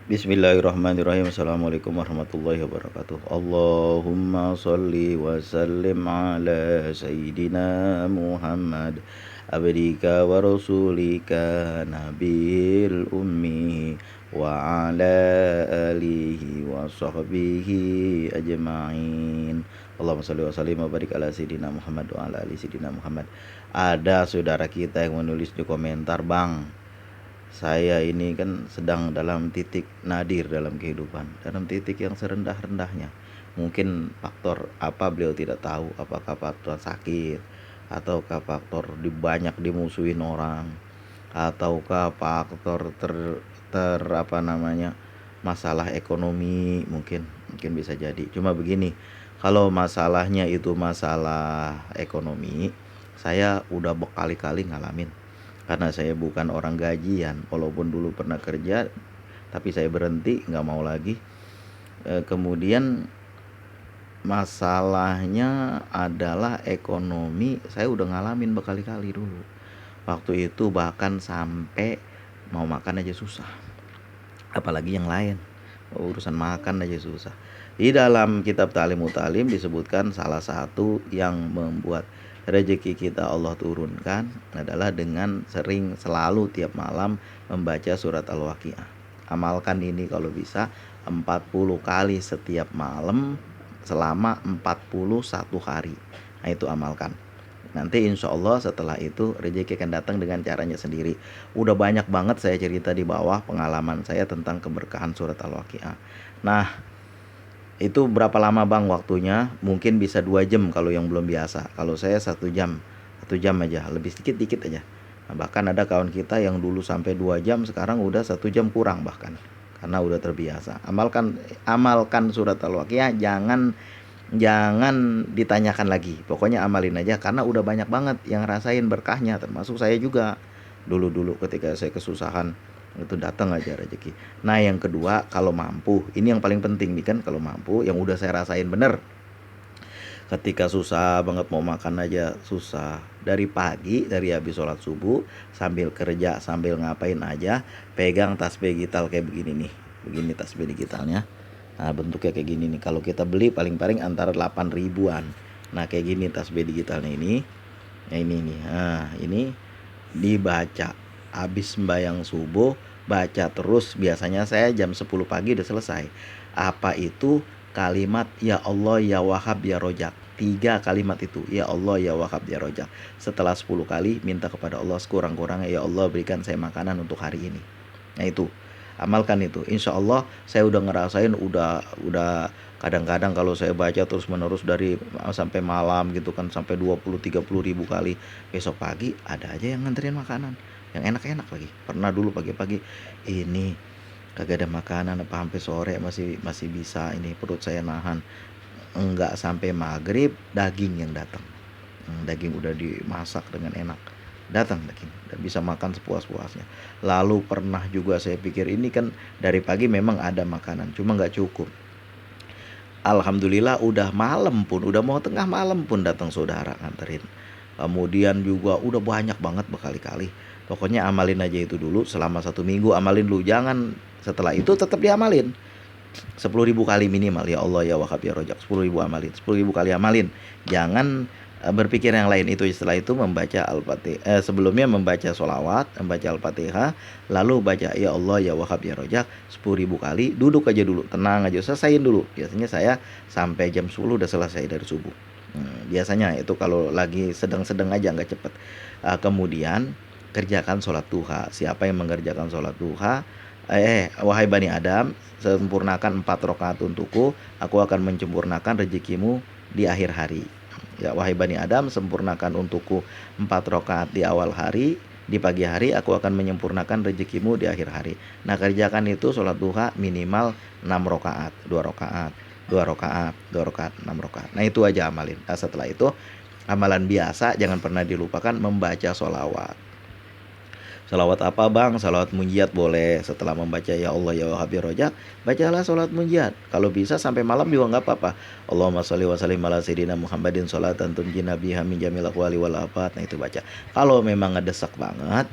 Bismillahirrahmanirrahim. Assalamualaikum warahmatullahi wabarakatuh. Allahumma salli wa sallim ala Sayyidina Muhammad abdika wa rasulika nabil ummi wa ala alihi wa sahbihi ajma'in. Allahumma salli wa sallim wa barik ala Sayyidina Muhammad wa ala ali Sayyidina Muhammad. Ada saudara kita yang menulis di komentar, "Bang, saya ini kan sedang dalam titik nadir dalam kehidupan, dalam titik yang serendah-rendahnya. Mungkin faktor apa beliau tidak tahu, apakah faktor sakit, ataukah faktor banyak dimusuhin orang, ataukah faktor apa namanya, masalah ekonomi, mungkin bisa jadi. Cuma begini, kalau masalahnya itu masalah ekonomi, saya udah berkali-kali ngalamin. Karena saya bukan orang gajian, walaupun dulu pernah kerja, tapi saya berhenti, nggak mau lagi. Kemudian masalahnya adalah ekonomi, saya udah ngalamin berkali-kali dulu. Waktu itu bahkan sampai mau makan aja susah, apalagi yang lain. Urusan makan aja susah. Di dalam kitab Ta'lim Mutalim disebutkan salah satu yang membuat rezeki kita Allah turunkan adalah dengan selalu tiap malam membaca surat Al-Waqiah. Amalkan ini kalau bisa 40 kali setiap malam selama 41 hari. Nah, itu amalkan. Nanti insya Allah setelah itu rezeki akan datang dengan caranya sendiri. Udah banyak banget saya cerita di bawah pengalaman saya tentang keberkahan surat Al-Waqiah. Nah, itu berapa lama bang waktunya? Mungkin bisa 2 jam kalau yang belum biasa. Kalau saya 1 jam aja, lebih sedikit aja. Nah, bahkan ada kawan kita yang dulu sampai 2 jam, sekarang udah 1 jam kurang bahkan, karena udah terbiasa. Amalkan surat Al-Waqiah, jangan ditanyakan lagi. Pokoknya amalin aja, karena udah banyak banget yang rasain berkahnya, termasuk saya juga. Dulu ketika saya kesusahan, itu datang aja rezeki. Nah, yang kedua, kalau mampu, ini yang paling penting nih kan, kalau mampu, yang udah saya rasain bener. Ketika susah banget mau makan aja susah, dari pagi, dari habis sholat subuh, sambil kerja, sambil ngapain aja, pegang tasbih digital kayak begini nih. Begini tasbih digitalnya. Nah, bentuknya kayak gini nih. Kalau kita beli paling-paling antara 8 ribuan. Nah, kayak gini tasbih digitalnya ini. Nah, ini nih. Nah, ini dibaca habis sembahyang subuh, baca terus. Biasanya saya jam 10 pagi udah selesai. Apa itu? Kalimat ya Allah ya Wahab ya Rojak. 3 kalimat itu, ya Allah ya Wahab ya Rojak. Setelah 10 kali minta kepada Allah sekurang-kurangnya, ya Allah berikan saya makanan untuk hari ini. Nah, itu amalkan itu, insya Allah. Saya udah ngerasain, udah kadang-kadang kalau saya baca terus menerus dari sampai malam gitu kan, sampai 20-30 ribu kali, besok pagi ada aja yang nganterin makanan yang enak-enak lagi. Pernah dulu pagi-pagi, ini kagak ada makanan apa, sampai sore masih bisa ini perut saya nahan. Enggak sampai maghrib daging yang datang. Daging udah dimasak dengan enak, datang daging, dan bisa makan sepuas-puasnya. Lalu pernah juga saya pikir ini kan dari pagi memang ada makanan, cuma nggak cukup. Alhamdulillah udah malam pun, udah mau tengah malam pun datang saudara nganterin. Kemudian juga udah banyak banget berkali-kali. Pokoknya amalin aja itu dulu selama 1 minggu, amalin dulu. Jangan setelah itu tetap diamalin. 10 ribu kali minimal, ya Allah ya Wahab ya Rojak. 10 ribu amalin, 10 ribu kali amalin. Jangan berpikir yang lain. Itu setelah itu membaca Al-Fatihah, sebelumnya membaca sholawat, membaca Al-Fatihah, lalu baca ya Allah ya Wahab ya Rojak 10 ribu kali. Duduk aja dulu, tenang aja, selesaiin dulu. Biasanya saya sampai jam 10 udah selesai dari subuh. Biasanya itu kalau lagi sedang-sedang aja, nggak cepet. Kemudian kerjakan sholat duha. Siapa yang mengerjakan sholat duha, wahai Bani Adam, sempurnakan 4 rakaat untukku, aku akan menyempurnakan rezekimu di akhir hari. Ya, wahai Bani Adam, sempurnakan untukku 4 rakaat di awal hari, di pagi hari aku akan menyempurnakan rezekimu di akhir hari. Nah, kerjakan itu sholat duha minimal 6 rakaat, 2 rakaat, 2 rakaat, 2 rakaat, 6 rakaat. Nah, itu aja amalin. Nah, setelah itu amalan biasa, jangan pernah dilupakan membaca sholawat. Salawat apa bang? Salawat munjiat boleh. Setelah membaca ya Allah ya Wahhab ya Rojak, bacalah salawat munjiat. Kalau bisa sampai malam juga nggak apa-apa. Allahumma sholli wa sallim ala sayyidina Muhammadin sholatan tunjina biha min jamil aqwali wal afat. Nah, itu baca. Kalau memang ngedesak banget,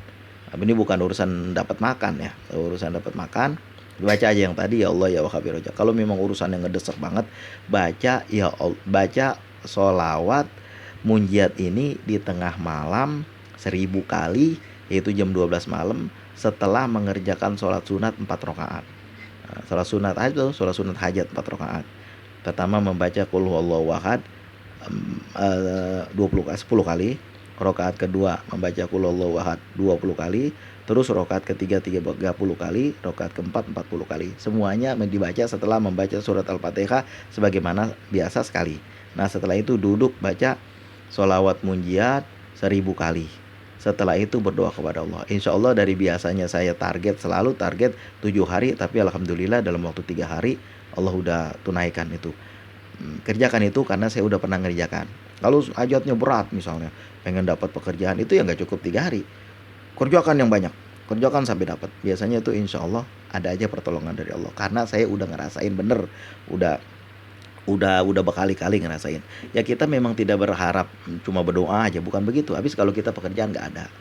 ini bukan urusan dapat makan ya. Urusan dapat makan, Baca aja yang tadi, ya Allah ya Wahhab ya Razzaq. Kalau memang urusan yang ngedesak banget, baca sholawat munjiat ini di tengah malam 1000 kali, yaitu jam 12 malam setelah mengerjakan sholat sunat 4 rakaat. Nah, sholat sunat hajat 4 rakaat. Pertama membaca qul huwallahu ahad 10 kali. Rakaat kedua membaca qul huwallahu ahad 20 kali. Terus rakaat ketiga 30 kali, rakaat keempat 40 kali. Semuanya dibaca setelah membaca surat Al-Fatihah sebagaimana biasa sekali. Nah, setelah itu duduk baca sholawat munjiat 1000 kali. Setelah itu berdoa kepada Allah. Insya Allah dari biasanya saya selalu target 7 hari, tapi alhamdulillah dalam waktu 3 hari Allah udah tunaikan itu. Kerjakan itu karena saya udah pernah ngerjakan. Kalau hajatnya berat misalnya, pengen dapat pekerjaan, itu ya nggak cukup 3 hari. Kerjakan yang banyak, kerjakan sampai dapat. Biasanya itu insya Allah ada aja pertolongan dari Allah. Karena saya udah ngerasain bener, udah udah berkali-kali ngerasain. Ya kita memang tidak berharap cuma berdoa aja, bukan begitu. Habis kalau kita pekerjaan nggak ada,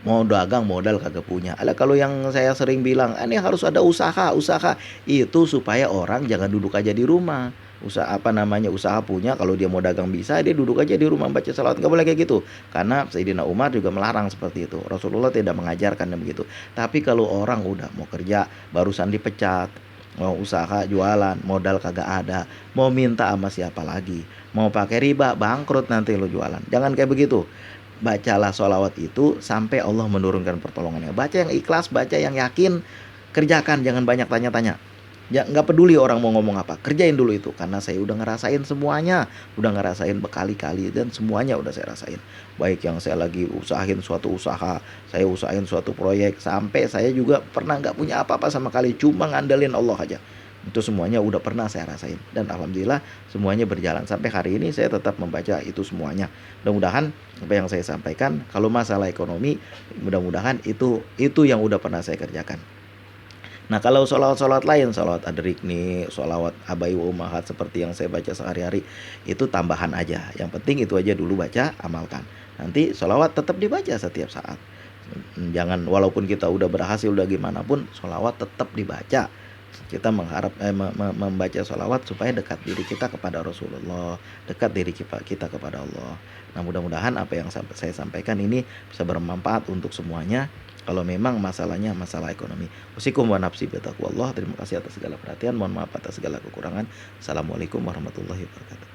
mau dagang modal kagak punya. Alah, kalau yang saya sering bilang, ini harus ada usaha itu supaya orang jangan duduk aja di rumah. Usaha apa namanya, usaha punya, kalau dia mau dagang bisa, dia duduk aja di rumah baca salawat. Nggak boleh kayak gitu, karena Sayyidina Umar juga melarang seperti itu. Rasulullah tidak mengajarkan begitu. Tapi kalau orang udah mau kerja, barusan dipecat, mau usaha jualan, modal kagak ada, mau minta sama siapa lagi, mau pakai riba, bangkrut nanti lo jualan. Jangan kayak begitu. Bacalah sholawat itu sampai Allah menurunkan pertolongannya. Baca yang ikhlas, baca yang yakin, kerjakan, jangan banyak tanya-tanya. Ya nggak peduli orang mau ngomong apa, kerjain dulu itu. Karena saya udah ngerasain semuanya, udah ngerasain berkali-kali, dan semuanya udah saya rasain. Baik yang saya lagi usahain suatu usaha, saya usahain suatu proyek, sampai saya juga pernah nggak punya apa-apa sama kali, cuma ngandelin Allah aja. Itu semuanya udah pernah saya rasain, dan alhamdulillah semuanya berjalan sampai hari ini. Saya tetap membaca itu semuanya. Mudah-mudahan apa yang saya sampaikan, kalau masalah ekonomi, mudah-mudahan itu yang udah pernah saya kerjakan. Nah, kalau sholawat-sholawat lain, sholawat adrikni, sholawat abai wa ummahat seperti yang saya baca sehari-hari, itu tambahan aja. Yang penting itu aja dulu baca, amalkan. Nanti sholawat tetap dibaca setiap saat. Jangan, walaupun kita udah berhasil, udah gimana pun, sholawat tetap dibaca. Kita membaca sholawat supaya dekat diri kita kepada Rasulullah, dekat diri kita kepada Allah. Nah, mudah-mudahan apa yang saya sampaikan ini bisa bermanfaat untuk semuanya. Kalau memang masalahnya masalah ekonomi. Usikum wa nafsi bitaqwallah. Terima kasih atas segala perhatian. Mohon maaf atas segala kekurangan. Assalamualaikum warahmatullahi wabarakatuh.